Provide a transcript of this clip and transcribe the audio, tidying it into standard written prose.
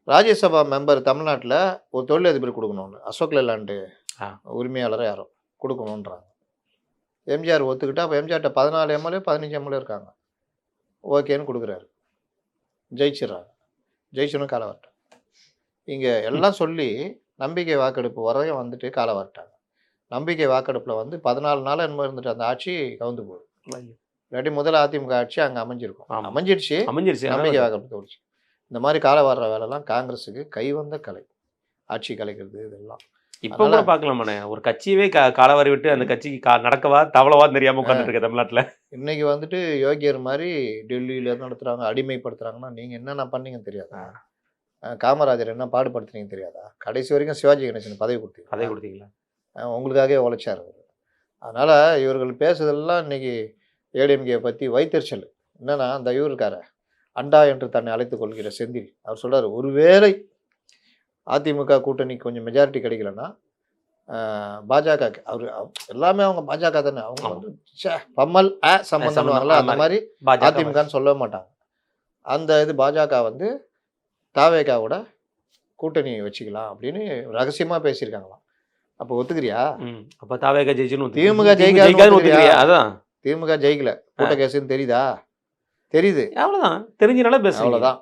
Rajya Sabha member தமிழ்நாட்டில் ஒரு தொழிலதிபர் கொடுக்கணும்னு அசோக் லேலாண்டு ஆ. உரிமையாளரை யாரோ கொடுக்கணுன்றாங்க. எம்ஜிஆர் ஒத்துக்கிட்டா அப்போ எம்ஜிஆர்ட்ட 14 எம்எல்ஏ 15 எம்எல்ஏ இருக்காங்க. ஓகேன்னு கொடுக்குறாரு. ஜெயிச்சிடறாங்க. ஜெயிச்சனும் காலை வரட்டும். இங்கே எல்லாம் சொல்லி நம்பிக்கை வாக்கெடுப்பு வரையும் வந்துட்டு காலை வரட்டாங்க. நம்பிக்கை வாக்கெடுப்பில் வந்து 14 நாள் என்னமோ இருந்துட்டு அந்த ஆட்சி கவுந்து போகுது. இல்லாட்டி முதல் அதிமுக ஆட்சி அங்கே அமைஞ்சிருக்கும். அமைஞ்சிருச்சு. நம்பிக்கை வாக்கெடுப்பு தோடிச்சு. இந்த மாதிரி காலை வர்ற வேலைலாம் காங்கிரஸுக்கு கைவந்த கலை. ஆட்சி கலைக்கிறது இதெல்லாம். இப்போ கூட பார்க்கலாமாண்ணே, ஒரு கட்சியவே காலவாரி விட்டு அந்த கட்சிக்கு நடக்கவா தவளவா தெரியாமல் உட்காந்துட்டு இருக்கு தமிழ்நாட்டில். இன்னைக்கு வந்துட்டு யோகியர் மாதிரி டெல்லியில நடத்துகிறாங்க, அடிமைப்படுத்துகிறாங்கன்னா நீங்கள் என்னென்ன பண்ணீங்கன்னு தெரியாதா? காமராஜர் என்ன பாடுபடுத்துனீங்கன்னு தெரியாதா? கடைசி வரைக்கும் சிவாஜி கணேசன் பதவி கொடுத்தீங்களா? உங்களுக்காகவே உழைச்சார் அவர். அதனால் இவர்கள் பேசுறதெல்லாம் இன்னைக்கு ஏடிஎம்கே பற்றி வைத்தறிச்சல். என்னன்னா அந்த இவர் இருக்கார அண்டா என்று தன்னை அழைத்துக் கொள்கிற செந்தில் அவர் சொல்கிறார், ஒருவேளை அதிமுக கூட்டணி கொஞ்சம் மெஜாரிட்டி கிடைக்கலன்னா பாஜக அவர் எல்லாமே அவங்க பாஜக தானே. அவங்க வந்து பம்மல் சம்பந்தம் வரல அந்த மாதிரி அதிமுகன்னு சொல்லவே மாட்டாங்க. அந்த இது பாஜக வந்து தாவேகாவோட கூட்டணி வச்சுக்கலாம் அப்படின்னு ரகசியமாக பேசியிருக்காங்களாம். அப்போ ஒத்துக்கிறியா? அப்போ தாவேகா ஜெயிச்சுன்னு திமுக ஜெயிக்காது. அதான் திமுக ஜெயிக்கல கூட்ட கேசுன்னு தெரியுதா? தெரியுது. அவ்வளோதான் தெரிஞ்சனால பேச. அவ்வளோதான்.